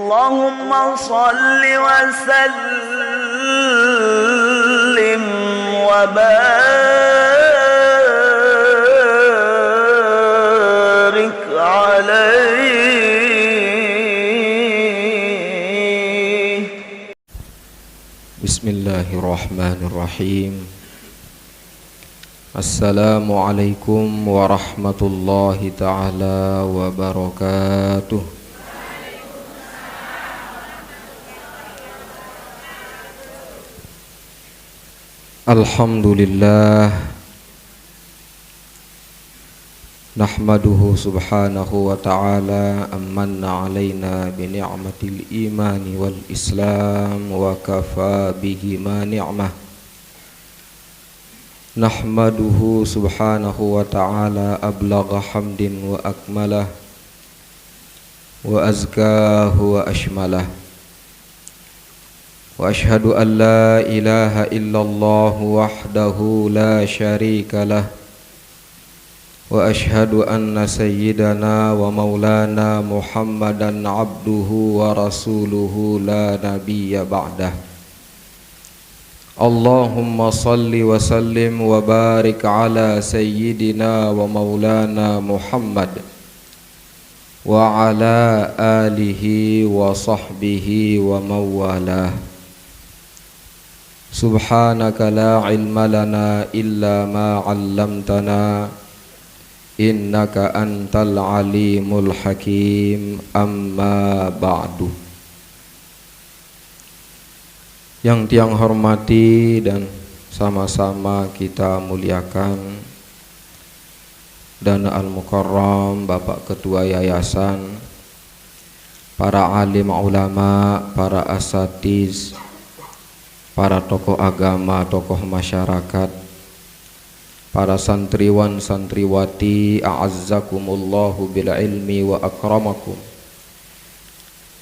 Allahumma salli wa sallim wa barik alaihi. Bismillahirrahmanirrahim. Assalamualaikum warahmatullahi ta'ala wabarakatuh. Alhamdulillah, nahmaduhu subhanahu wa ta'ala ammanna alaina bi ni'matil imani wal islam wa kafa bihi ma ni'mah. Nahmaduhu subhanahu wa ta'ala ablagha hamdin wa akmalah wa azkahu wa ashmalah. Wa ashhadu an la ilaha illallah wahdahu la sharika lah. Wa ashhadu anna sayyidana wa maulana Muhammadan abduhu wa rasuluhu la nabiyya ba'dah. Allahumma salli wa sallim wa barik ala sayyidina wa maulana Muhammad wa ala alihi wa sahbihi wa mawalah. Subhanaka la ilma lana illa ma 'allamtana innaka antal alimul hakim. Amma ba'du. Yang tiang hormati dan sama-sama kita muliakan Dana Al-Mukarram, Bapak Ketua Yayasan, para alim ulama, para asatiz, para tokoh agama, tokoh masyarakat, para santriwan santriwati, a'azzakumullahu bil ilmi wa akramakum.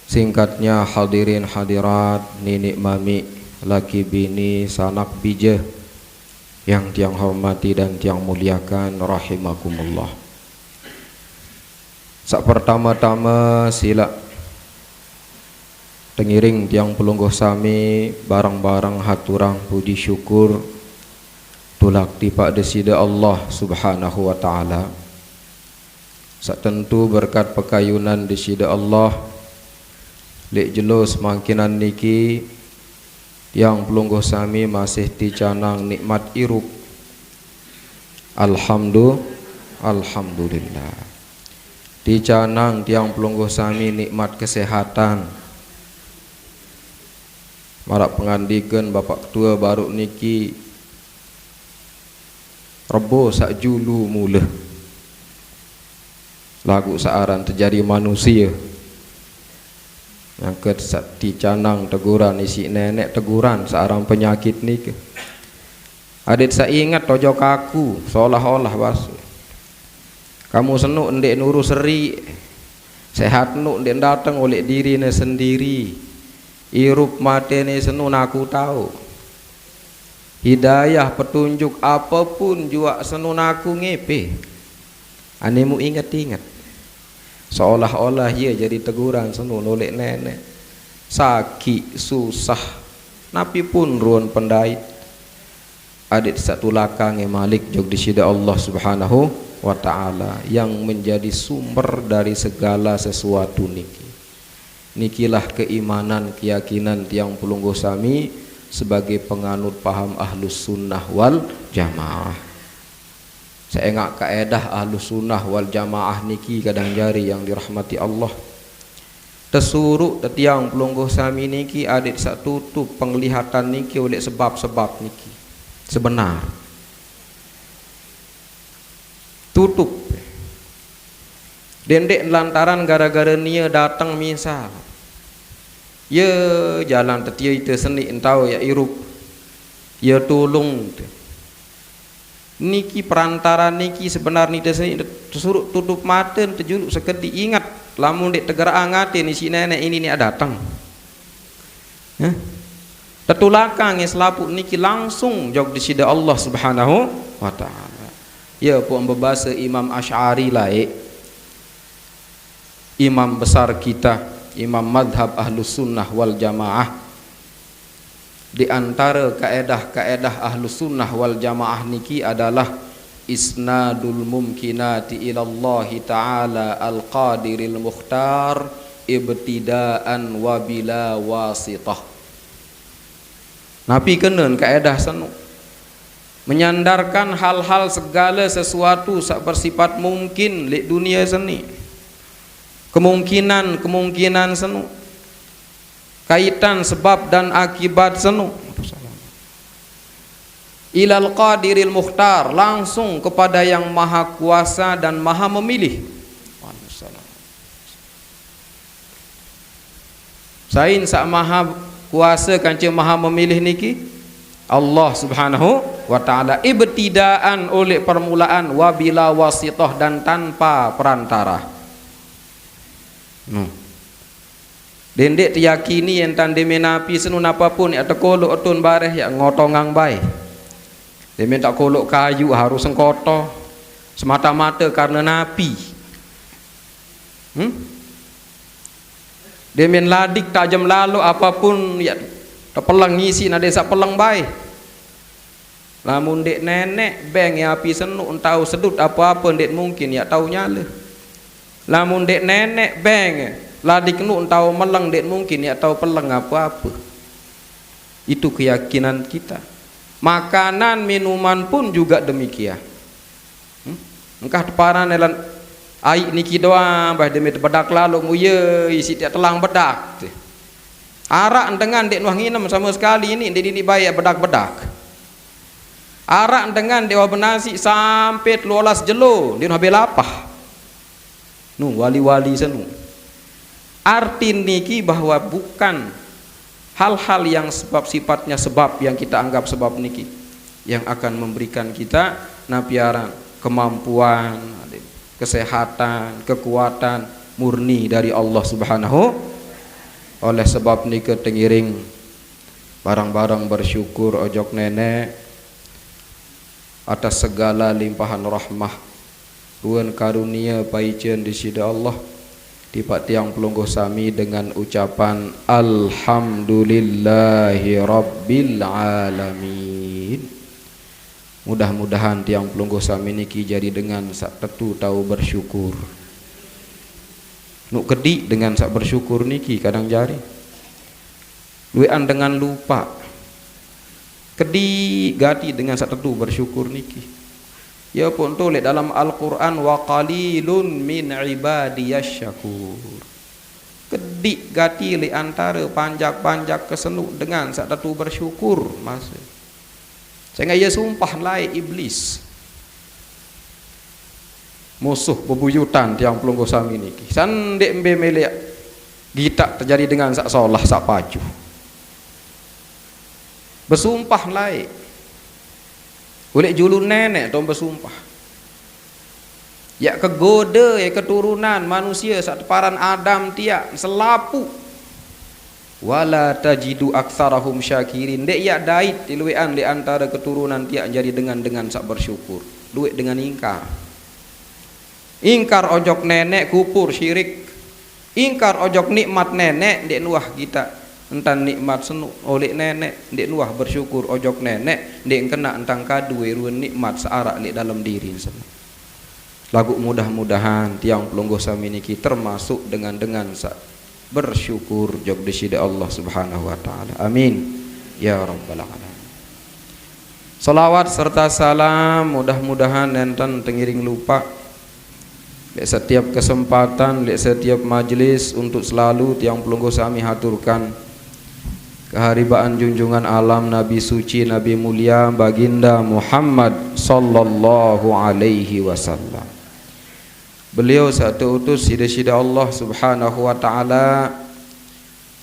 Singkatnya hadirin hadirat, ninik mami, laki bini, sanak bijah yang tiang hormati dan tiang muliakan rahimakumullah. Sak pertama-tama sila tengiring tiang pelungguh sami barang-barang haturang puji syukur tulak tipak desida Allah subhanahu wa ta'ala. Sak tentu berkat pekayunan desida Allah lek jelos mangkinan niki yang pelungguh sami masih dicanang nikmat irup. Alhamdulillah. Dicanang tiang pelungguh sami nikmat kesehatan. Marak pengandikan Bapak Ketua baru niki Rebo sak julu mula lagu saaran terjadi manusia. Yang ke dicanang teguran isi nenek teguran seorang penyakit ni ke. Adik saya ingat tojo kaku seolah-olah bas. Kamu senuk ndek nuru seri. Sehat nuk ndek datang oleh diri ne sendiri. Irup mate ne senuk aku tahu. Hidayah petunjuk apapun jua senuk aku ngepe. Anemu ingat-ingat. Seolah-olah ia jadi teguran senu nolek nenek sakit susah napi pun ruan pendait adik satu lakang yang malik jog disida Allah subhanahu wa ta'ala yang menjadi sumber dari segala sesuatu nikilah keimanan keyakinan tiang pelungguh sami sebagai penganut paham ahlus sunnah wal jamaah. Saya ingat kaedah ahlus sunnah wal jamaah niki kadang jari yang dirahmati Allah. Tesuruk tetiang pelungguh sami niki adik sak tutup penglihatan niki oleh sebab-sebab niki. Sebenar. Tutup. Dendek lantaran gara-gara nia datang misal. Ya jalan tetia itu seni entau ya irup. Ya tolong. Niki perantara niki sebenarnya tersuruh tutup mata terjuluk sekedi ingat lamun dek tegara angate ni si nenek ini ni datang. Tetulakang yang selaput niki langsung jog disida Allah subhanahu wa ta'ala. Ya pun berbahasa Imam Asy'ari lah imam besar kita imam madhab ahlus sunnah wal jamaah. Di antara kaedah-kaedah ahlus sunnah wal jamaah niki adalah isnadul mumkinati ilallahi ta'ala al-qadiril mukhtar ibtidaan wa bila wasitah. Nabi kenen kaedah sanu menyandarkan hal-hal segala sesuatu sak bersifat mungkin di dunia seni, kemungkinan senu, kaitan sebab dan akibat senu, ilal qadiril mukhtar, langsung kepada yang maha kuasa dan maha memilih. Sain sak maha kuasa kanca maha memilih niki Allah subhanahu wa ta'ala, ibtidaan oleh permulaan, wabila wasitoh dan tanpa perantara. Dendek tiyakini yang tandeme napi senun apapun ya tekolok otun bareh ya ngotongang bai. Demen tak kolok kayu harus sengkoto semata-mata karena napi. Demen ladik tajam lalu apapun ya tepelang ngisi na desa pelang bai. Lamun dek nenek beng ya api senuk entau sedut apa-apa dek mungkin ya tahu nyala. Lamun dek nenek beng ladik nu entau melang dek mungkin ya tahu pelang apa-apa. Itu keyakinan kita. Makanan minuman pun juga demikian. Engkah teparan elan ai niki doang bah demi bedak lalu muye isi tiak telang bedak. Arak dengan dek nuah nginem sama sekali ini dek bayar bedak-bedak. Arak dengan dewa benasi sampai 12 jelo dia nuah belapah. Nu wali-wali senu. Arti niki bahwa bukan hal-hal yang sebab sifatnya sebab yang kita anggap sebab niki yang akan memberikan kita napiaran kemampuan, kesehatan, kekuatan murni dari Allah Subhanahu. Oleh sebab niki tengiring barang-barang bersyukur ojok nenek atas segala limpahan rahmah ruan karunia paicen di sisi Allah tipak tiang pelungguh sami dengan ucapan alhamdulillahi rabbil alamin. Mudah-mudahan tiang pelungguh sami niki jadi dengan sak tetu tahu bersyukur. Nuk kedik dengan sak bersyukur niki kadang jari. Luean dengan lupa. Kedik gati dengan sak tetu bersyukur niki. Ya pun tu dalam Al-Quran wa qalilun min ibadiyasy syakur. Kedik gati li antara panjak-panjak kesenuk dengan sak tetu bersyukur masa. Sehingga ia sumpah lai iblis. Musuh bebuyutan tiang pelungguh sami niki. Sandek mbe melek gitak terjadi dengan sak solah sak paju. Bersumpah lai. Oleh julun nenek tu bersumpah. Ya kegoda ya keturunan manusia sak teparan Adam tiak selapu. Wala tajidu aktsarahum syakirin. Dek ya dait tiluean di antara keturunan tiak jadi dengan sak bersyukur. Duit dengan ingkar. Ingkar ojok nenek kupur syirik. Ingkar ojok nikmat nenek dek nuah kita entan nikmat senu oleh nenek dek nuah bersyukur ojok nenek dek kena entang kadu ruan nikmat searak di dalam diri senu. Lagu mudah-mudahan tiang pelungguh sami niki termasuk dengan bersyukur jog disida Allah Subhanahu wa taala. Amin ya rabbal alamin. Salawat serta salam mudah-mudahan enten tengiring lupa lek setiap kesempatan, lek setiap majlis untuk selalu tiang pelungguh sami haturkan keharibaan junjungan alam Nabi suci Nabi mulia baginda Muhammad sallallahu alaihi wasallam. Beliau satu utus sida-sida Allah Subhanahu wa taala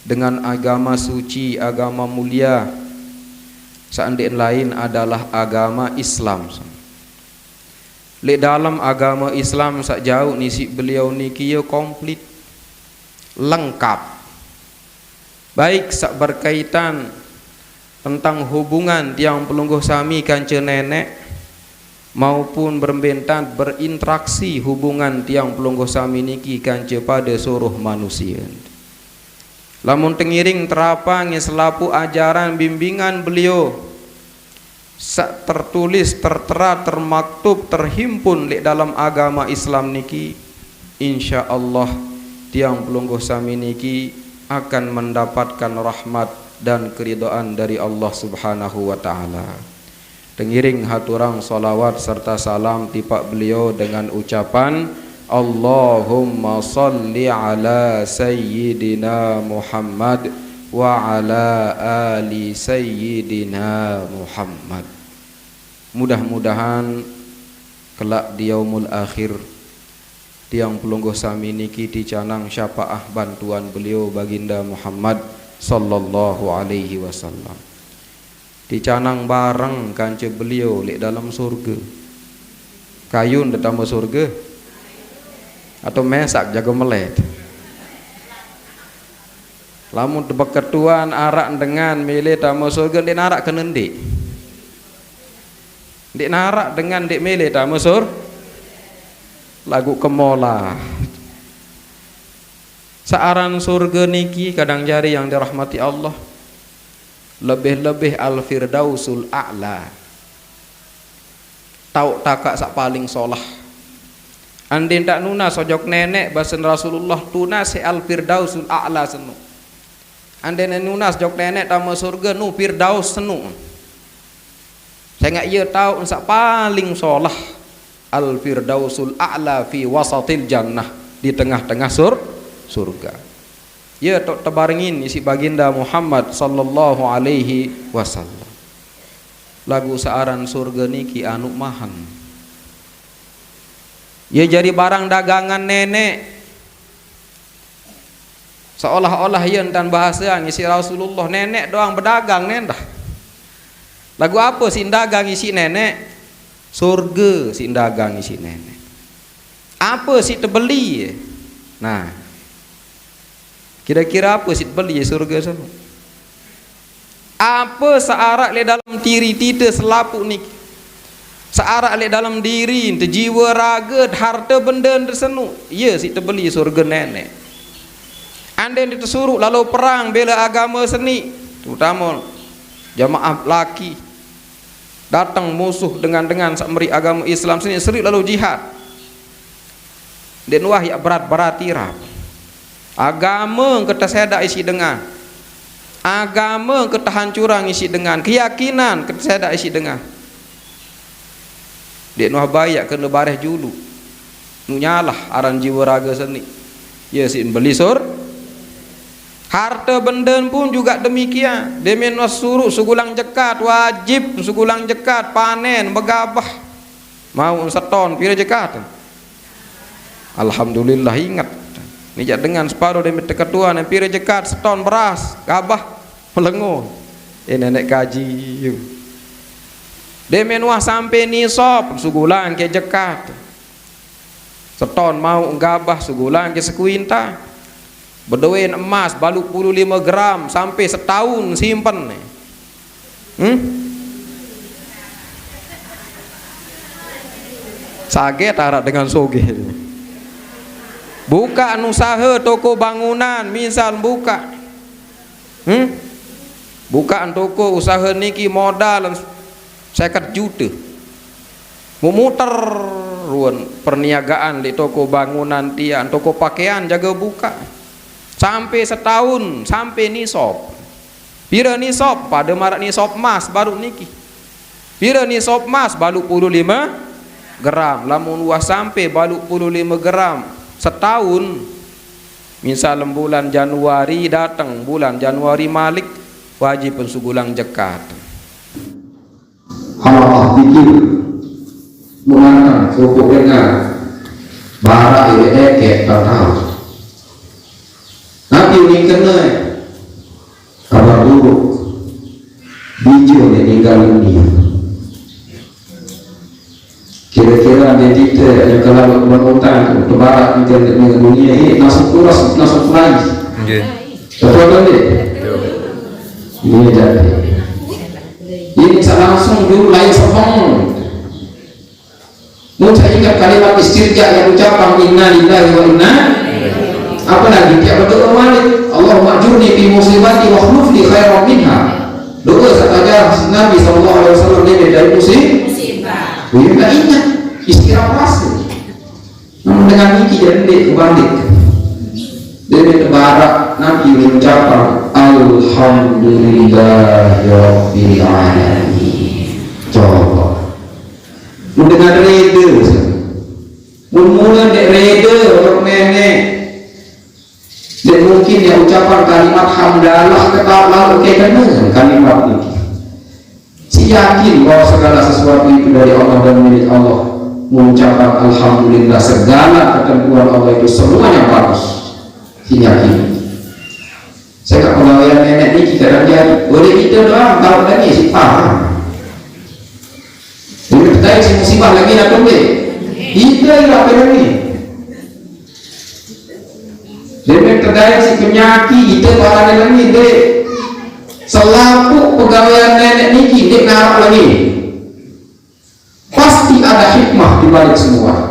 dengan agama suci, agama mulia. Seandainya lain adalah agama Islam. Lek dalam agama Islam sak jauh nisi beliau niki ya komplit lengkap. Baik sak berkaitan tentang hubungan tiang pelungguh sami kanca nenek maupun berbentan berinteraksi hubungan tiang pelungguh sami niki kanca pada seluruh manusia. lamun tengiring terapang selapu ajaran bimbingan beliau sak tertulis tertera termaktub terhimpun di dalam agama Islam niki, insyaallah tiang pelungguh sami niki akan mendapatkan rahmat dan keridhaan dari Allah Subhanahu wa taala. Tengiring haturang salawat serta salam tipak beliau dengan ucapan Allahumma salli ala sayyidina Muhammad wa ala ali sayyidina Muhammad. Mudah-mudahan kelak di yaumul akhir tiang pelungguh sami niki dicanang syafaah bantuan beliau baginda Muhammad sallallahu alaihi wasallam. Dicanang bareng kanca beliau di dalam surga. Kayun datang surga atau mesak jaga melet. Lamun beketuan arak dengan milih tamu surga di narak kenendik. Di narak dengan di milih tamu sur lagu kemola. Searan surga niki kadang jari yang dirahmati Allah. Lebih-lebih al-firdausul a'la. Tau takak sak paling solah. Andin tak nuna sojok nenek basen Rasulullah tuna se al-firdausul a'la senu. Andin nuna sojok nenek tamu surga nu firdaus senu. Saya ngak ia tahu sak paling solah al-firdausul a'la fi wasatil jannah, di tengah-tengah surga. Ya tok tebaringin isi baginda Muhammad sallallahu alaihi wasallam. Lagu searan surga niki anu mahan. Ya jadi barang dagangan nenek. Seolah-olah ya entan bahasa ngisi Rasulullah nenek doang berdagang nendah. Lagu apa sih dagang isi nenek? Surga sih dagang isi nenek. Apa sih terbeli? Nah, kira-kira apa sih beli surga sana? Apa searak le dalam tiri tita selapu niki? Searak le dalam diri, jiwa raga, harta benda tersenu. Ya si terbeli surga nenek. Anda yang disuruh lalu perang bela agama seni, terutama jamaah laki datang musuh dengan samri agama Islam seni seri lalu jihad. Dan wah ya berat tirap. Agama kita seda isi dengan, agama kita hancuran isi dengan, keyakinan kita seda isi dengan. Dek nuh bayak kena bareh julu nu nyalah aran jiwa raga seni. Ya si beli sur harta benda pun juga demikian. Demen suruh sugulang jekat wajib sugulang jekat panen begabah mau seton pira jekat. Alhamdulillah ingat nijak dengan separuh demen ketua dan pira jekat seton beras gabah melengo. Nenek kaji yuk. Demen wah sampai nisab sugulan ke jekat. Seton mau gabah sugulan ke sekuinta. Bedoin emas baluk 25 gram sampai setahun simpen. Saget tarak dengan soge. Buka usaha toko bangunan misal buka. Bukaan toko usaha niki modal 50 juta. Memutar ruan perniagaan di toko bangunan tian, toko pakaian jaga buka. Sampai setahun, sampai nisab. Pira nisab pada marak nisab emas baru niki. Pira nisab emas balu 25 gram. Lamun luas sampai balu 25 gram setahun. Misal bulan Januari datang, bulan Januari Malik wajib pensugulang jekat. Allah pikir mengatakan pokok dengar bara eke tak tahu. Nabi ini kena kabar buruk biji yang meninggal dunia. Kira-kira dia tidak kalau berhutang ke barat meninggal dunia ini nasib kuras nasib lagi. Betul kan dia? Ini jadi. Ini langsung dulu lain sepong. Muncul ingat kalimat istirja yang ucapan inna lillahi wa inna. Apa lagi? Dia berdoa Malik, Allahumma ajurni ini dari musibah. Dia nggak ingat istilah pasti. Namun dengan ini jadi kebalik. Dari barat Nabi mengucapkan Alhamdulillahirabbil alamin. Coba mendengar reda, mula dek reda orang nenek. Dan mungkin dia ucapan kalimat hamdalah ketahuan oke benar kalimat ini. Si yakin bahwa segala sesuatu itu dari Allah dan milik Allah. Mengucapkan alhamdulillah segala ketentuan Allah itu semuanya bagus. Yakin. Saya tak pengawaian nenek ni kita jadi boleh kita doang tahu lagi si paham. Jadi kita si musibah lagi nak boleh. Kita yang apa ni? Jadi terkait si penyakit kita orang lagi dek selaku pegawaian nenek ni kita ngarap lagi. Pasti ada hikmah di balik semua.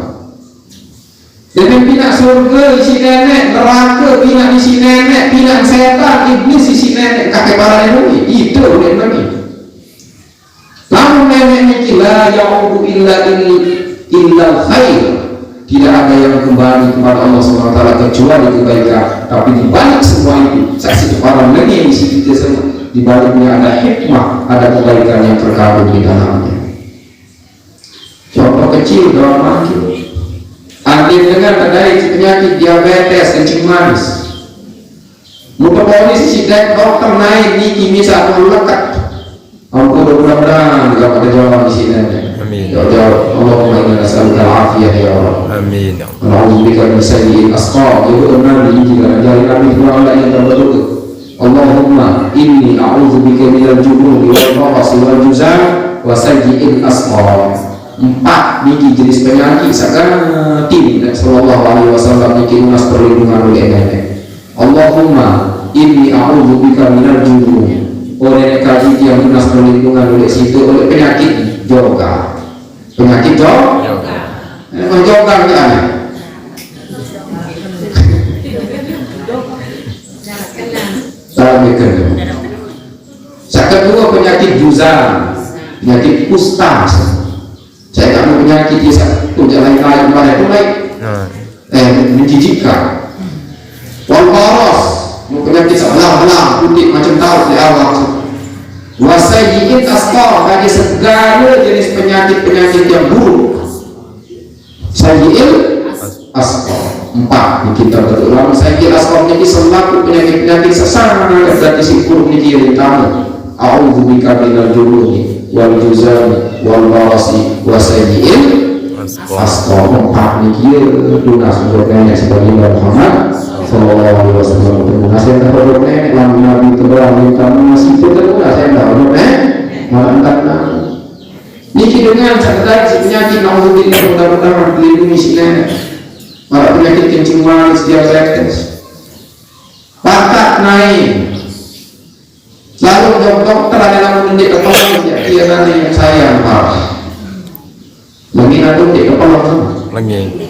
Dengan pinak surga isi nenek, neraka pinak isi nenek, pinak setan, iblis isi nenek, kakek para nenek itu boleh lagi. Namun nenek ini la ya'udu illa khair. Tidak ada yang kembali kepada Allah SWT kecuali kebaikan. Tapi di balik semua itu, saksi para nenek yang isi kita semua, di baliknya ada hikmah, ada kebaikan yang terkandung di dalamnya. Contoh kecil dalam makin. Andin dengan terkait penyakit diabetes, kencing manis. Mudah-mudahan si dokter naik niki bisa melekat. Ampun mudah-mudahan tidak ada jawab di sini. Amin. Jawab Allahumma inna nas'aluka al-afiyah ya Allah. Amin. Alhamdulillah min sayyi'il asqam. Ibu Nabi jika jari Nabi Allah yang terbetul. Allahumma inni a'udzubika minal jubuni wal rawasi wal juzam wa sayyi'il asqam. 4 niki jenis penyakit sakit dan sallallahu alaihi wasallam niki mas perlindungan oleh nenek. Allahumma inni a'udzubika minal jubuni. Oleh kaji yang mas perlindungan oleh situ oleh penyakit juga. Penyakit juga. Memang juga kan? Sakit kedua penyakit juzam, penyakit kustas. Saya tak mau penyakit dia satu jalan lain pada itu baik menjijikkan. Wal baros mau penyakit sebelah putih macam tahu di awal. Wasayyi'in asqam bagi segala jenis penyakit yang buruk. Sayyi'il asqam 4 kita berulang. Sayyi'il asqam ini selaku penyakit sesama berarti si kurung ini kiri tamu. A'udzubika minal jubuni wal juzami wal warasi wa sayyi'il asqam 4 niki dunas surganya sebagai Muhammad sallallahu alaihi wasallam. Terima kasih kepada nenek Nabi terang minta masih terus saya tahu mantap niki dengan sadar si penyakit naudzubillah mudah-mudahan dilindungi si nenek. Para penyakit kencing manis diabetes bakat naik. Lalu dokter ada yang mendidik kepala dia nanti yang sayang parah. Lagi nanti di kepala lagi.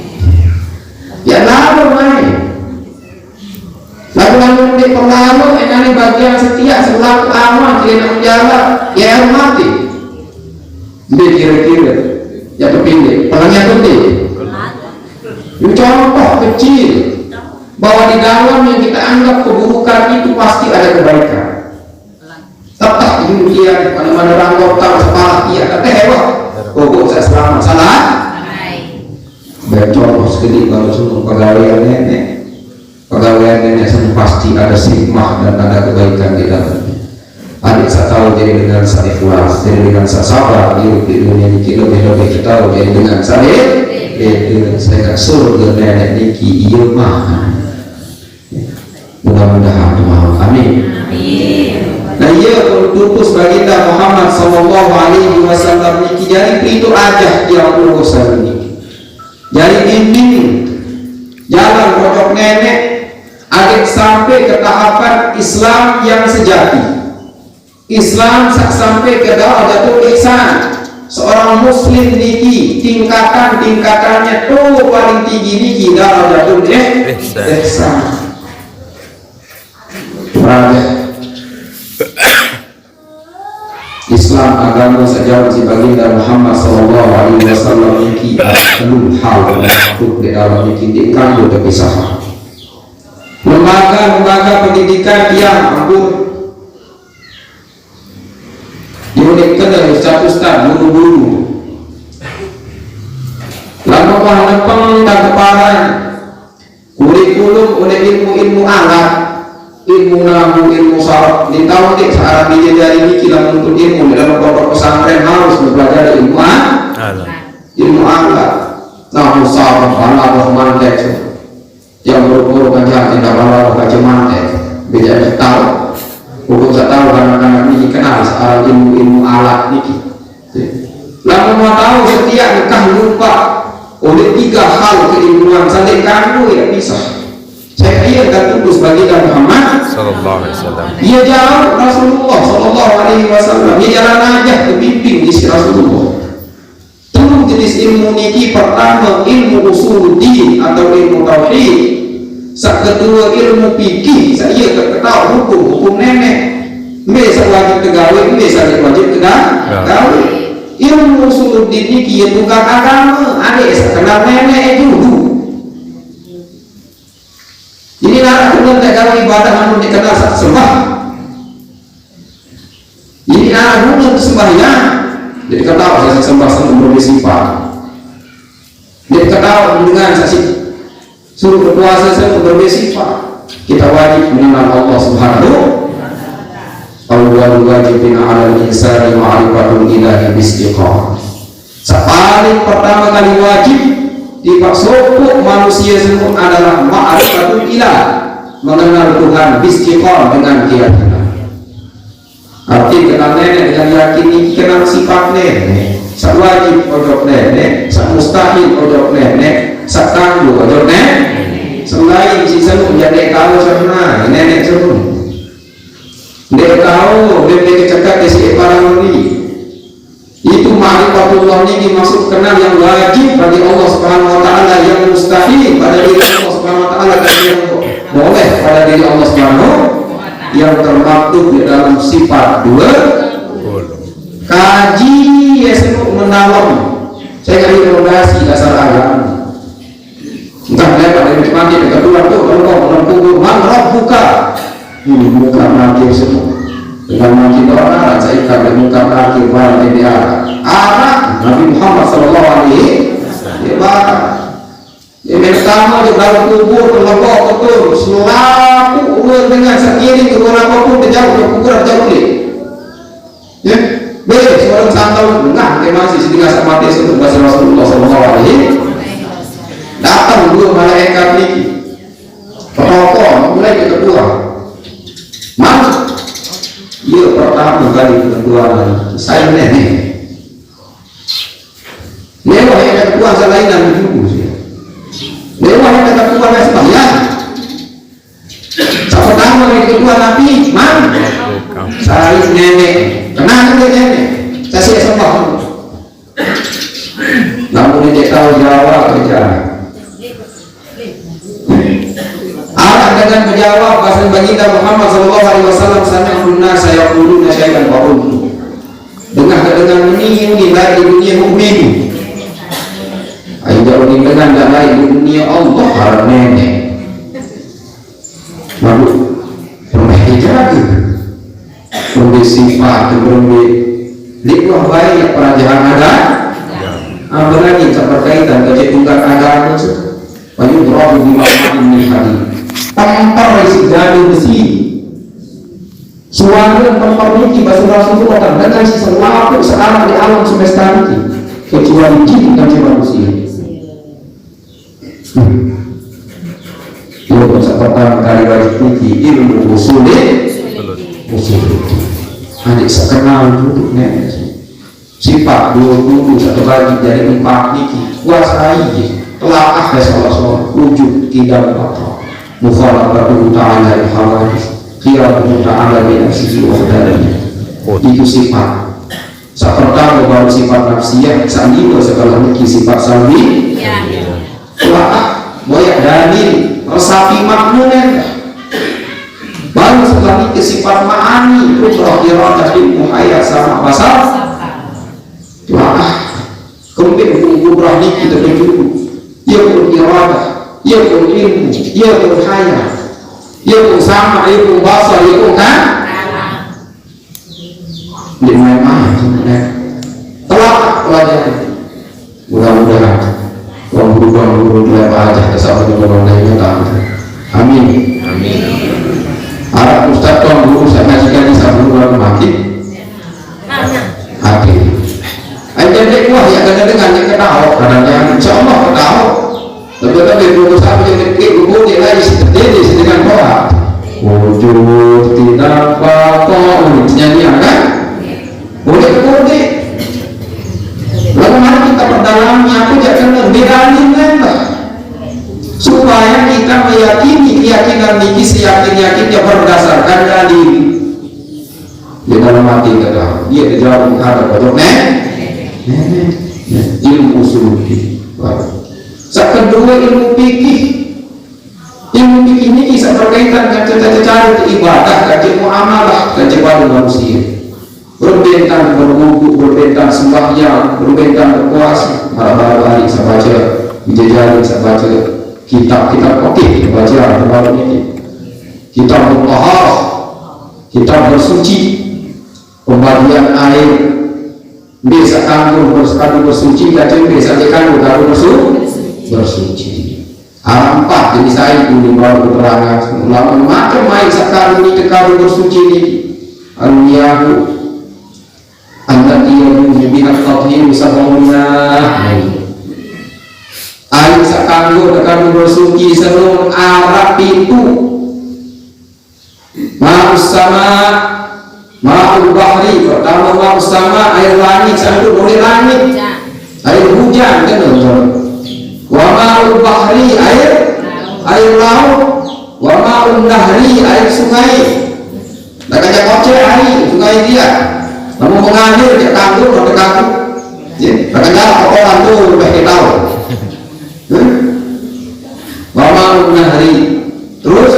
Ya lalu main. Lalu di kepala ini bagian setia selaku aman dia nak menjaga ya mati. Dia kira-kira ya terpilih. Palingnya penting. Contoh kecil bahwa di dalam yang kita anggap keburukan itu pasti ada kebaikan. Tetap demikian pada mana orang dokter separah dia kata hebat pokok saya selamat salah baik contoh sedikit kalau semua pegawai nenek semua pasti ada hikmah dan ada kebaikan di dalamnya. Adik saya tahu jadi dengan saya ikhlas, jadi dengan saya sabar di dunia ini lebih tahu jadi dengan saya saya surga nenek niki iya mah mudah-mudahan amin. Nah ia utus baginda Muhammad sallallahu alaihi wasallam niki jadi itu aja yang urusan ini. Jadi bimbing jalan pojok nenek adik sampai ke tahapan Islam yang sejati. Islam sampai ke darajatul ihsan. Seorang muslim niki tingkatannya tuh paling tinggi niki darajatul ihsan. Islam agama sejauh si baginda Muhammad sallallahu alaihi wasallam iki belum hal untuk di dalam ini kan udah pisah. Lembaga pendidikan yang ampun diunikkan dari ustaz guru-guru lalu paham dan keparan kurikulum oleh ilmu alat ilmu nahu, ilmu syarat di tahun ini searah dia dari ini kita menuntut ilmu dalam pondok pesantren harus mempelajari ilmu alat nahu syarat alat mantek yang berhubungan dengan tidak bawa baca mantek beda tahu hukum saya tahu karena ini kenal searah ilmu alat ini lalu mau tahu setiap nikah lupa oleh 3 hal keilmuan sampai kamu ya bisa. Saya akan tunggu sebagai Muhammad sallallahu alaihi wasallam. Ia jauh Rasulullah sallallahu alaihi wasallam. Ia jalan aja kebimbing di Rasulullah. Tunggu jenis ilmu niki pertama ilmu usuluddin atau ilmu tauhid. Sak kedua ilmu fikih. Saya ketahui hukum nenek. Mesa wajib tegawai, mesa wajib tegawai. Ilmu usuluddin niki yang tukang agama. Ada kenal nenek dulu. Ini narah kemudian kalau ibadah namun dikenal saat sembah. Ini narah kemudian sembahyang. Jadi ketawa saya sembah sebelum bersifat. Jadi ketawa dengan saksi suruh berpuasa sebelum bersifat. Kita wajib mengenal Allah Subhanahu. Awwal wajibin 'ala al-insani ma'rifatul ilahi bistiqamah. Paling pertama kali wajib di sopok manusia semua adalah ma'rifatul ilah, mengenal Tuhan bistiqamah dengan keyakinan. Arti kenal nenek dengan yakin ini kenal sifat nenek. Sak wajib ojok nenek, sak mustahil ojok nenek, sak tangguh ojok nenek. Selain si semua menjadi tahu semua nenek semua. Dia tahu dia kecekak si parang ini. Itu ma'rifatullah ini dimaksud kenal yang wajib bagi Allah Subhanahu wa taala, yang mustahil pada diri Allah Subhanahu wa taala, dan yang boleh pada diri Allah Subhanahu, yang termaktub di dalam sifat 2 kaji ya semua mendalam. Saya kali rekomendasi dasar agama entah lepas dari mati yang kedua tuh kalau kubur man rabbuka ini bukan mati semua dengan mati doa saya ikat dengan akhir malam ini arah Nabi Muhammad sallallahu alaihi wasallam. Yang pertama di dalam kubur terlebok betul selaku ulur dengan sekiri kubur apapun jauh kubur jauh ni. Ya, boleh seorang santau enggak dia masih sedikit mati sebelum Rasulullah sallallahu alaihi datang 2 malaikat ni. Pokok mulai ke kedua. Mana ia pertama kali kedua saya nenek lewat yang kedua selain dan dulu lewat yang kedua yang sembahyang yang pertama yang kedua Nabi mana saya nenek kenapa dia nenek saya siap sembah namun dia tahu jawab kerja Arab dengan menjawab bahasa baginda Muhammad sallallahu alaihi wasallam sami'na saya quluna syai'an wa qultu. Dengar ini nilai di dunia mukmin. Ayo jauh dengan nilai di dunia Allah harap nenek. Lalu berhijrah memberi sifat, memberi liwah baik pelajaran ada. Apalagi terkaitan kecenderungan agama itu. Banyak berapa di mana ini hari. Tampar isi gaduh besi suara dan memperbaiki bahasa Rasulullah dengan si selaku searah di alam semesta ini kecuali jin dan manusia. Itu pertama kali wajib tinggi ilmu usulnya adik sekenal duduknya sifat 20 satu bagi dari 4 niki kuasai telah ada salah wujud tidak apa mukhalafatuhu ta'ala al-hawadis khiyatuhu ta'ala binafsihi wa khadarihi. Itu sifat pertama baru sifat nafsiyah sa'liwa segala mungkin sifat salwi telah banyak dalil resapi makmunan baru setelah kubrah ini sifat ma'ani, kubrah iradah ilmuhaya sama basar. Wah, kemudian kubrah ini kita dulu. Ia pun iradah, ia pun ilmu, ia pun haya, ia pun sama, ia pun basar, ia pun kan? Di main-main sebenarnya. Telah pelajaran. Mudah-mudahan guru dilempar aja kesalahan orang lainnya tahu. Amin. Amin. Arab Ustaz tuan guru saya ngajikan di sabun orang makin. Hati. Aja dek wah ya kadang-kadang yang tahu, kadang-kadang insya Allah tahu. Tapi guru saya yang guru dia lagi sedih sedangkan doa. Wujud tidak apa-apa nyanyian kan? Boleh. Lalu mari kita perdalami aku jangan bedalin lah. Supaya kita meyakini keyakinan ini seyakin-yakinnya berdasarkan dalil. Di dalam hati kita, dia dijawab menghadap pojok ilmu usul fikih. Kedua ilmu fikih. Ilmu fikih ini bisa berkaitan dengan cara-cara ibadah, kajian muamalah, kajian manusia. Berbentan berwudu, berbentan sembahyang, berbentan berpuasa. Baru-baru hari saya baca dijajari, saya baca kitab-kitab oke, baca baru ini kitab bertaharah, kitab bersuci, pembagian air, biasa kandung bersuci, kajian biasa dikandung kandung bersuci. Hal 4 jadi saya ini baru keterangan ulama macam main sekarang ini kandung bersuci ini al-yahu Antati yang menjadikan tathir sabawiyah. Air sakanggo tekan bersuci sebelum Arab itu. Ma'us sama, ma'ul bahri. Pertama ma'us sama air langit sampai boleh langit. Air hujan kan teman-teman. Wa ma'ul bahri air laut. Wa ma'ul nahri air sungai. Tak kacau kocek air sungai dia. Namun mengalir dia tangguh atau tangguh, bahkan jarak orang tuh lebih kita tahu. Wama nahri, terus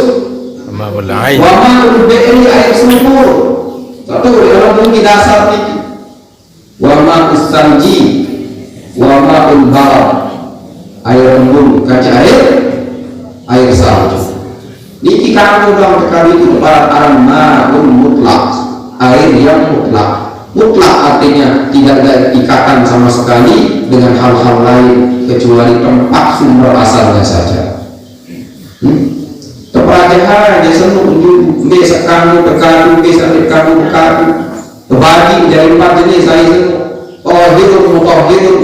wama beri air sumur, satu di dalam bumi dasar ini. Wama usanji, wama ulbar, air embun, kaca air salju. Niki kamu dalam sekali itu para ma'un mutlak, air yang mutlak. Mutlak artinya tidak ada ikatan sama sekali dengan hal-hal lain kecuali tempat sumber asalnya saja. Terpelajaran dia senang biasa kamu berkadu, biasa kamu berkadu. Terbagi dari 4 jenis saya senang. Tahirun mutahhirun,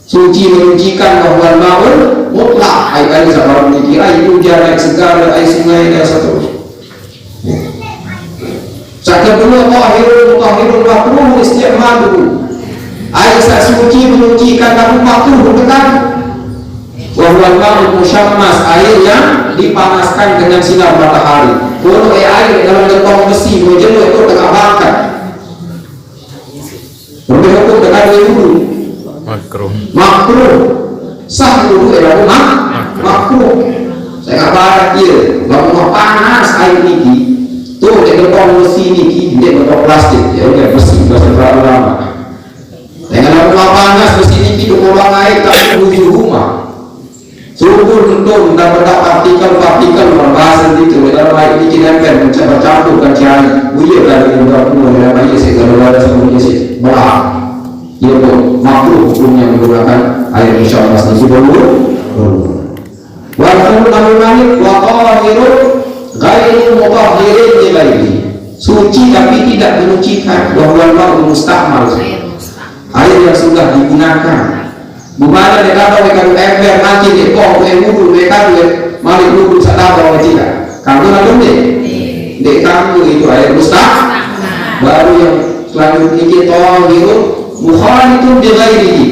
suci menyucikan bahwa maun mutlak. Air sama memiliki air hujan, air segala, air sungai dan seterusnya. Kedua tahirun makruh isti'malu. Air suci menyucikan namun makruh tekan. Wa huwa al-ma'ul musyammas, air yang dipanaskan dengan sinar matahari. Kalau air dalam gentong besi menjenuh itu tengah bakar. Lebih hukum tekan dulu. Makruh. Sah dulu makruh. Saya nggak barat dia. Mau panas air ini. Tuh dia gentong besi ini, dia gentong plastik, ya udah besi bahasa terlalu lama. Dengan rumah panas besi ini hidup orang air tak menuju rumah. Subur bentuk dapat partikel berbahasa itu dalam air ini nempel mencampur cahaya. Buaya dari beberapa dalam air segala ada semuanya sih belah. Dia pun makruh hukumnya menggunakan air insyaallah itu dulu. Walaupun namanya waqahirun ghairul mutahhirin li ghairi, suci tapi tidak menyucikan. Bahwa ma'ul musta'mal, air yang sudah digunakan. Bagaimana dia kata mereka ember macin ekor wudu mereka malik wudu sadar orang tidak kamu nak dek kamu itu air musta'mal. Baru yang selanjutnya kita itu mukhalifun bi ghairihi,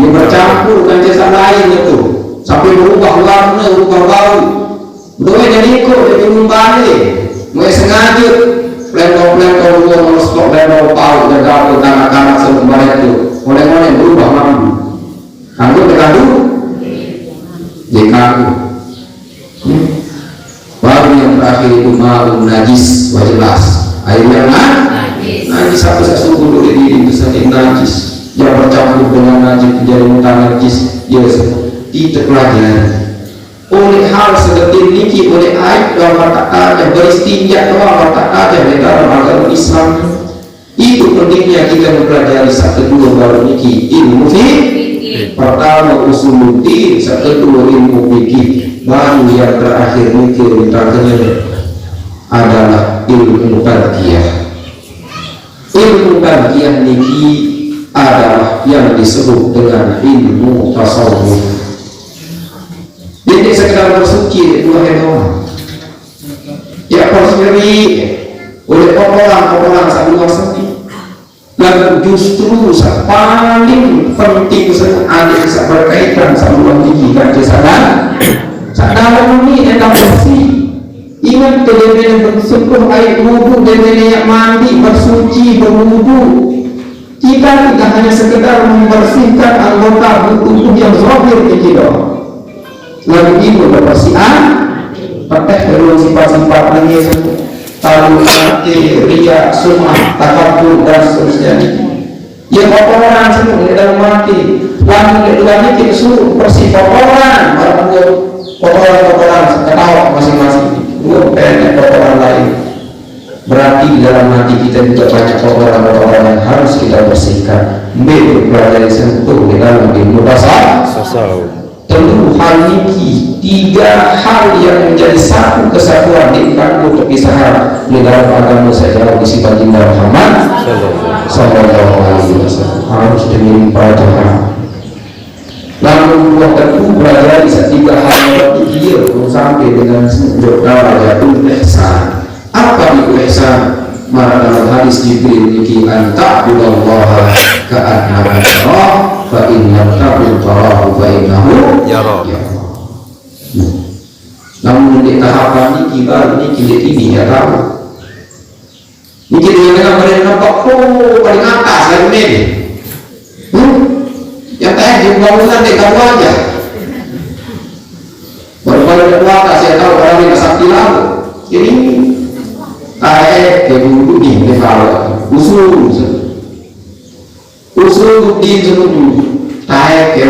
yang bercampur dengan jasa lain itu sampai berubah warna, berubah bau. Doa jadi ikut jadi membalik, mau sengaja pleno nomor stok pleno pau jaga tangan sebalik itu, oleh berubah mampu. Kamu terkadu, jadi kamu. Baru yang terakhir terakhir itu ma'un najis, wah jelas air yang najis satu sesungguh dulu diri itu sendiri najis yang bercampur dengan najis menjadi mutan najis ya tidak pelajari oleh hal seperti ini oleh aib dalam kata yang beristinja dalam kata yang dalam agama Islam itu pentingnya kita mempelajari satu dua baru niki ilmu pertama usuluddin, satu dua ilmu fikih, baru yang terakhir mikir terakhir adalah ilmu tarbiyah. Ilmu tarbiyah niki adalah yang disebut dengan ilmu tasawuf. Jadi sekedar bersuci dua doang. Ya sendiri oleh orang satu sendiri. Lalu justru paling penting ada yang berkaitan sama pendidikan kesadaran. Dalam ini enak bersih. Ingat kejadian bersentuh air wudhu dan yang mandi bersuci berwudhu. Kita tidak hanya sekedar membersihkan anggota tubuh yang zahir kita. Lalu itu kebersihan, praktek dari sifat-sifat lagi. Tahu hati, riya, sumah, takabur dan seterusnya. Ya kotoran semua di dalam hati. Lalu kedua kita suruh bersih kotoran, kotoran ketawa masing-masing. Bukan kotoran lain. Berarti di dalam hati kita juga banyak kotoran-kotoran yang harus kita bersihkan. Belajar sentuh di dalam ilmu tasawuf. Tentu hal ini tiga hal yang menjadi satu kesatuan di kandung terpisah di dalam agama sejarah isi baginda Muhammad sallallahu alaihi wasallam harus demi pelajaran. Lalu dua tentu belajar bisa tiga hal yang dia sampai dengan sejauh darajatul ihsan. Apa itu ihsan? Maka dalam hadis Jibril niki anta'budallaha ka'annaka tarah fa in lam takun tarahu fa innahu yara. Namun di tahapan niki baru niki ini ya tahu. Niki dengan mereka nampak paling atas lagi ini. Yang tadi di bangunan di kamu aja. Baru-baru di atas saya tahu orang yang sakti lalu. Ini ke dulu di kalau usul di dulu taek ke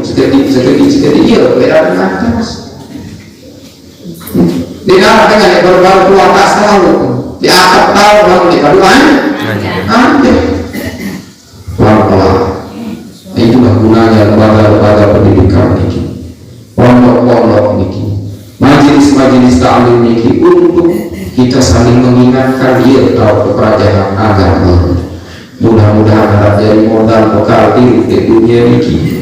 sedikit dia berada di atas di dalam dengan baru ke atas tahu di atap tahu lalu di kaduan ada pelan-pelan itulah gunanya lembaga pendidikan ini pondok-pondok ini majelis-majelis ta'lim ini untuk kita saling mengingatkan dia tahu kepercayaan agama. Mudah-mudahan harap jadi modal bekal diri di dunia ini.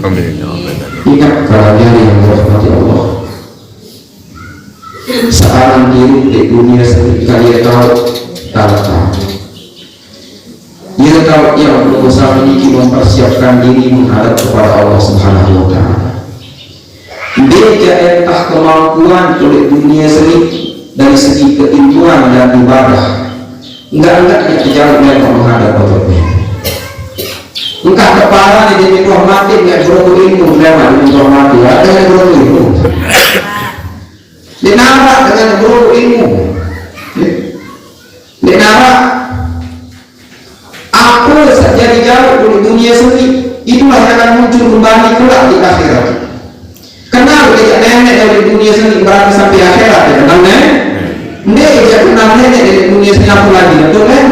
Ingat karenanya yang dirahmati Allah. Sekarang diri di dunia seketika dia tahu dia tahu yang berusaha ini mempersiapkan diri menghadap kepada Allah Subhanahu wa Ta'ala. Dia entah kemampuan oleh dunia sendiri dari segi keilmuan dan ibadah enggak jauh yang menghadap Allah. Engkau kepala di rahmati enggak perlu ilmu lewat rahmati ada yang perlu ilmu dinara dengan perlu ilmu dinara aku saja jauh dari dunia sendiri itulah yang akan muncul kembali kelak di akhirat. Kenal dia nenek dari dunia sendiri berarti sampai akhirat ya kenal nenek. Dia kenal nenek dari dunia sendiri apa lagi betul kan?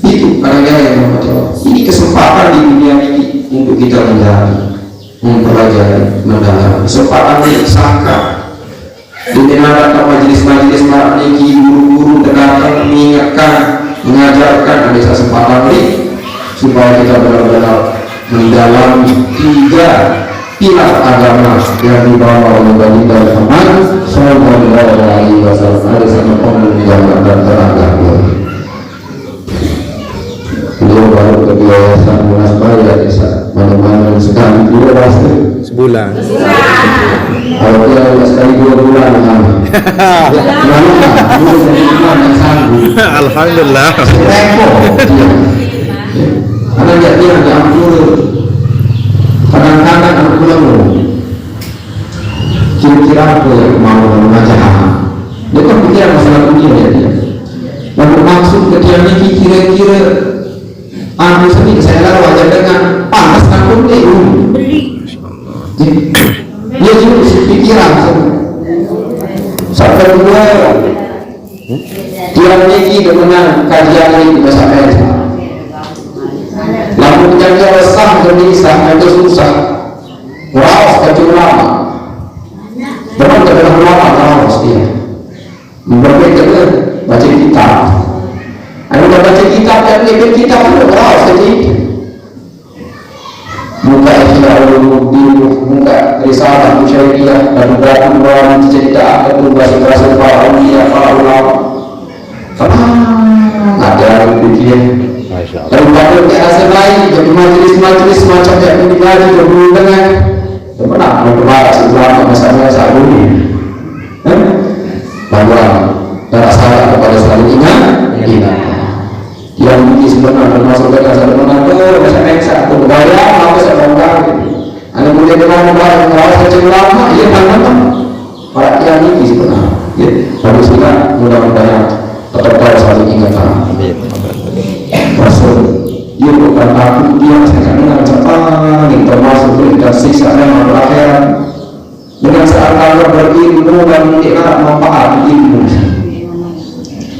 Itu kadang-kadang yang bermacam. Ini kesempatan di dunia ini untuk kita mempelajari, mendalam. Kesempatan yang sangka. Di mana ada majelis-majelis marniki guru-guru datang mengingatkan, mengajarkan ada kesempatan ini supaya kita benar-benar mendalami tiga pilar agama yang dibawa oleh baginda Muhammad sallallahu alaihi wasallam. Ada sama pemujaan dan teragama. Beliau baru ke Yayasan Munas Bayar desa mana-mana sekali 2 pasti sebulan. Kalau dia sekali 2 bulan mana? Alhamdulillah. Karena dia ada ampun kadang-kadang anak pulang ciri berpikir apa yang mau mengajar. Dia kan pikiran masalah dunia dia. Lalu maksud ke dia ini kira-kira anu sendiri saya lalu aja dengan panas takut dia dia juga pikiran sampai dua dia memiliki dengan kajian ini bisa sampai lalu menjadi resah gelisah itu susah rawas kecil lama memang tidak lama rawas dia berbeda dengan baca kitab. Ada baca kitab dan lebih kitab itu rawas jadi muka Ikhlas muka risalah Musyariah dan beberapa cerita dan bahasa bahasa para ulama para ulama ada bikin dan pada keadaan lain jadi majelis macam yang dibagi berhubung dengan benar membahas ulama masalah saat ini bahwa tak salah kepada selalu ingat yang ini sebenarnya termasuk dengan sebenarnya itu misalnya satu bayar apa sebongkar anda boleh dengan membayar merawat kecil lama ia tangan para yang ini sebenarnya ya harus kita mudah-mudahan tetap tahu selalu ingat Rasul dia bukan takut dia saya dengan cepat yang termasuk berikan siksa yang berakhirat dengan saat Allah berilmu dan mendengar manfaat ilmu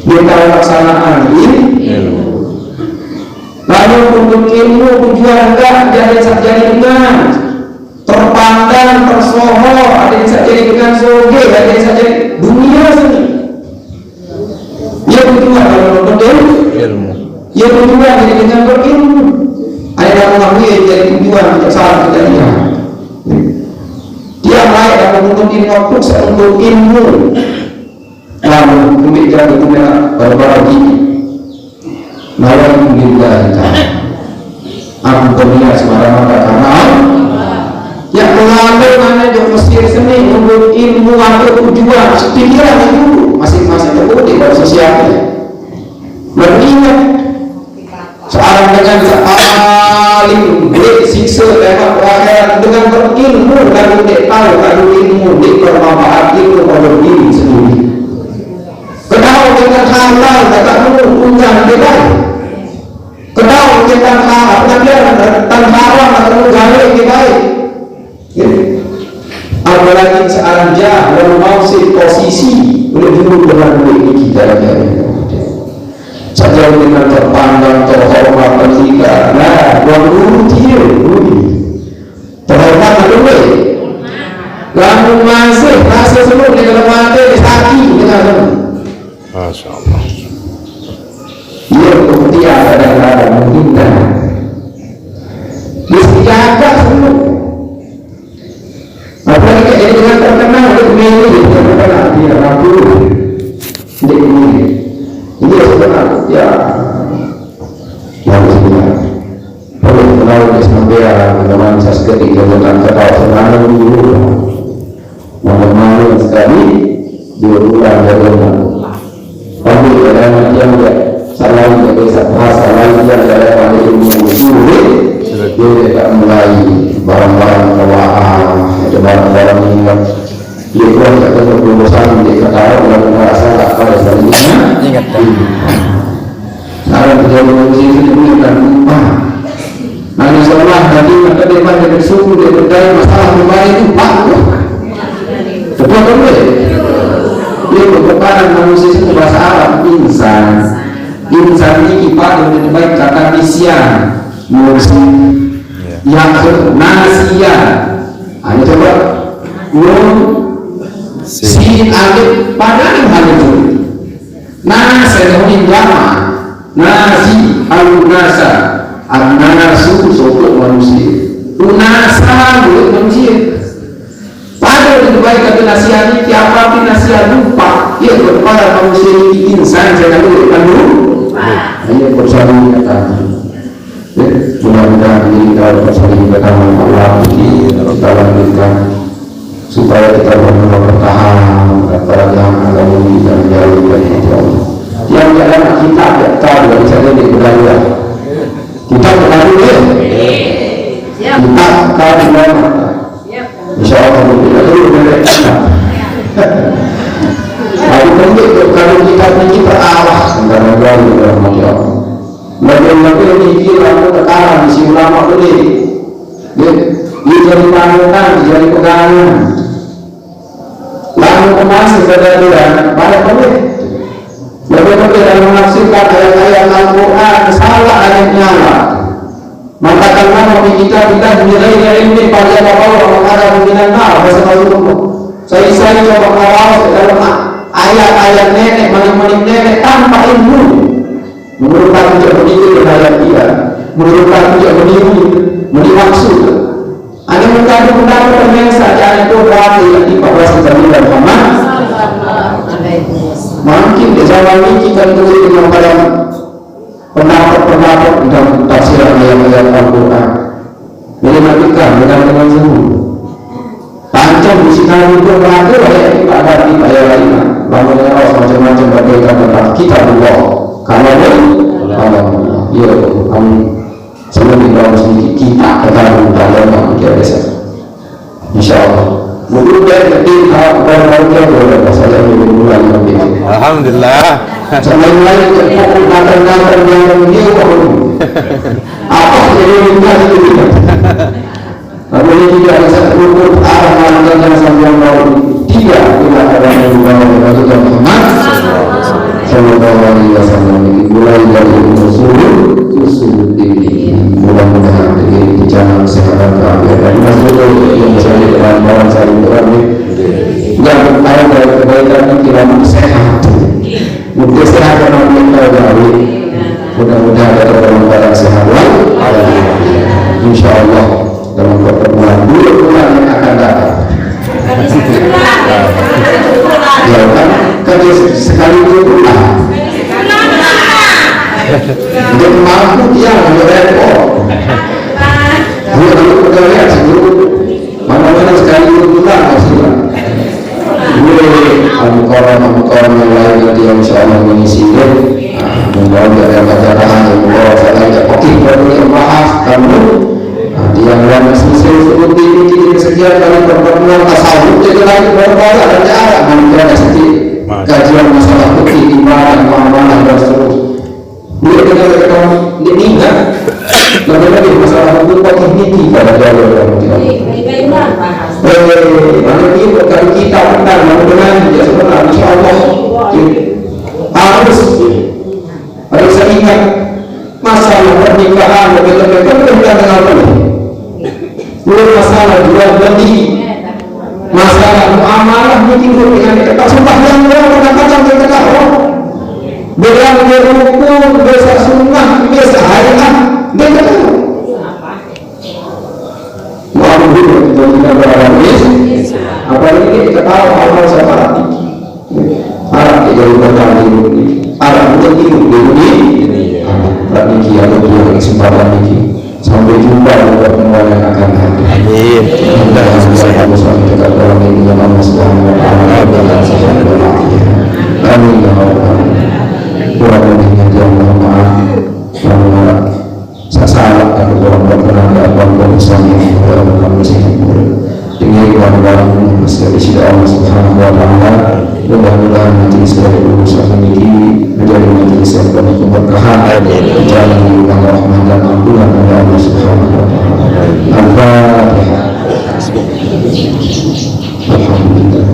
dia tahu laksanaan ilmu lalu untuk ilmu tujuan enggak jadi dengan terpandang tersohor ada yang jadi dengan soge ada yang jadi dunia sini dia tujuan kalau untuk ilmu dia tujuan jadi dengan berilmu ada yang mengakui jadi tujuan tidak salah tidak lihat dia baik dalam untuk ilmu untuk ilmu lalu kemudian itu berbagi Alhamdulillah Alhamdulillah sembarang karena yang mengambil mana yang Mesir seni untuk ilmu atau tujuan pikiran itu masing-masing terbukti dari sosialnya beringat seorang dengan paling berat siksa lewat akhirat dengan berilmu dan tidak tahu kalau ilmu bermanfaat ilmu pada diri sendiri kenal dengan halal tak perlu undang dia kenal tentang haram tentang haram atau gawe yang baik apalagi seorang jahil maksud posisi boleh dulu dengan duit ini kita saja dengan terpandang terhormat terhingga nah buang dulu dia terhormat duit lalu masih rasa semua dengan mati sakit dengan Masya Allah dia kemudian kadang-kadang menghindar dia jaga semua apalagi dia dengan terkenal dia memilih dia terkenal dia ragu dia memilih dia sebenarnya ya yang sebenarnya perlu kenal dia sampai dengan sesekali dia tentang ketawa senang dulu malam-malam sekali dia pulang dari rumah tapi kadang dia juga salah jadi bahasa lain yang ada pada ilmu sulit dia tidak mulai barang-barang bawaan ada barang-barang yang dia pun kata berurusan dia kata dalam merasa tak pada selanjutnya ingat sekarang terjadi manusia itu bukan lupa nah insyaAllah tadi maka dia pada bersyukur dia berdaya masalah kembali itu bagus betul kan dia berkepadan manusia itu bahasa Arab insan ini kipat yang baik kata nisyan musim yang nasiyan hanya coba nun sin alif pada yang hal itu nasih lama nasi al-nasa al-nasu sokok manusia unasa mulut manusia pada lebih baik kata nasihat ini tiap-tiap nasihat lupa ia kepada manusia ini insan jangan lupa hanya bersama kata mudah-mudahan kita bersama kata Allah kita lanjutkan supaya kita bertahan apalagi yang ada ini dan jauh dari Allah yang dalam kitab yang tahu dari saya di budaya kita berlalu kita tahu insya Allah kita dulu Saat ini terarah antara gaul dan masyarakat. Lebih-lebih ini lalu tekanan di sini ulama boleh. Dia jadi panutan, jadi pegangan. Lalu kemas kebetulan banyak boleh. Lebih-lebih dalam menafsirkan ayat-ayat Al-Quran salah ayatnya lah. Maka karena kita menilai ilmi pada Allah mengarah dengan bahasa Rasulullah. Saya coba kawal ke dalam ayat-ayat nenek, manik-manik nenek tanpa ilmu. Menurut aku tidak begitu ayat dia. Menurut aku tidak begitu maksud. Ada pendapat yang saja itu berarti yang dipahami dalam Muhammad. Mungkin di zaman ini kita tulis dengan pada pendapat dalam tafsiran ayat-ayat Al-Quran. Jadi matikan dengan semua. Pancam di sini itu mengatur ayat kita ada di ayat lain. Lalu macam-macam berbeda tentang kitab Allah. Kalau ya, kami sebelum kita akan dalam biasa. Insyaallah. Mungkin dari kita boleh saja mulai lebih. Alhamdulillah. Selain lain nanti yang dia apa jadi kita itu. Lalu ini juga ada satu ukur arah yang sampai mau tidak ada yang juga Muhammad Sallallahu Alaihi Wasallam mulai dari usul ini mudah-mudahan di jalan kesehatan dan masuk yang bisa dalam saling berani yang berkait dari kebaikan kita sehat mungkin sehat karena kita jauh mudah-mudahan ada dalam sehat insya Allah dalam pertemuan 2 bulan yang akan datang ya kan sekali bulan untuk mampu dia repot dia kita lihat sebelum mana-mana sekali bulan maksudnya Al-Quran yang lain nanti yang insya Allah mengisi membawa dari pelajaran yang membawa saya ajak oke boleh maaf kamu yang lain selesai seperti ini sekian kali pertemuan tasawuf jadi lagi berbalik dan jarak manusia ada sedikit kajian masalah fikih ibadah muamalah dan seterusnya dia dengan ini kan lebih masalah hukum fikih pada jalur yang tidak mana dia kalau kita benar dengan dia sebenarnya insya Allah harus ingat masalah pernikahan lebih-lebih kan bukan dengan apa belum masalah jual beli masalah muamalah mungkin dengan kita sumpah yang kadang-kadang kita tahu bilang dia rukun biasa sunnah biasa harian dia tahu mau kita beralamis apalagi kita tahu hal-hal seperti Arab jadi berkali Arab menjadi ini tapi dia lebih kesempatan ini sampai jumpa di pertemuan yang akan datang. Amin. Dan semoga bersama dekat dalam ini yang Allah Subhanahu wa taala dan sehat walafiat. Amin ya rabbal alamin. Kurang lebihnya yang maaf bahwa saya salah dan kurang berkenan dan Allah bersama dalam musibah. Dengan barang-barang masih di sisi Allah Subhanahu wa taala. Mudah-mudahan majelis dari urusan ini menjadi majelis yang penuh keberkahan jalan yang rahmat dan ampunan dari Allah Subhanahu wa taala. Al-Fatihah. Alhamdulillah.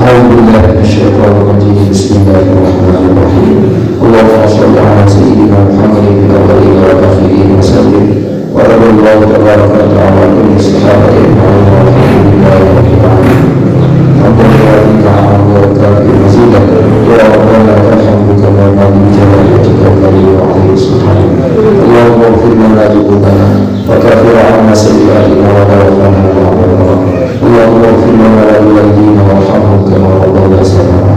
Alhamdulillah minasyaitonir rajim. Bismillahirrahmanirrahim. Allahumma shalli ala sayyidina Muhammadin fil awwalin wal akhirin wa sallim. ورضي الله تبارك وتعالى عن كل الصحابة أجمعين والحمد لله رب العالمين. ربنا يعطيك عمرك ويكافئ مزيدا يا ربنا والحمد كما قال بجلالتك الكريم وعظيم سبحانك. اللهم اغفر لنا ذنوبنا وكفر عنا سيئاتنا وتوفنا مع الأبرار. اللهم اغفر لنا ولوالدينا وارحمهم كما ربونا صغارا.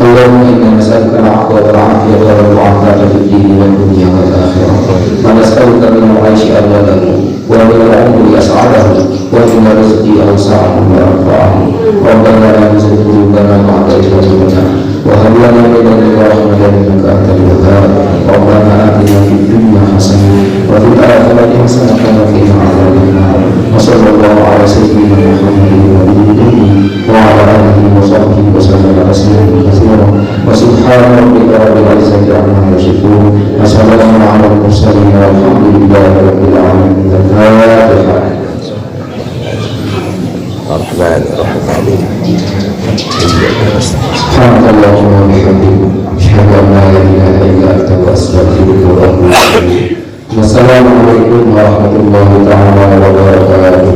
اللهم إنا نسألك العفو والعافية والمعافاة في الدين والدنيا والآخرة ونسألك من العيش أبدا ومن العمر أسعده ومن الرزق أوسعه وأرفعه. ربنا لا تزغ قلوبنا بعد إذ هديتنا وهب لنا من لدنك رحمة إنك أنت الوهاب. ربنا آتنا في الدنيا حسنة وفي الآخرة حسنة وقنا عذاب النار. walhamdulillahi rabbil alamin. Al-Fatihah. Subhanallahumma wa bihamdihi, asyhadu an la ilaha illa anta astaghfiruka wa atubu ilaik. Wassalamualaikum warahmatullahi taala wabarakatuh.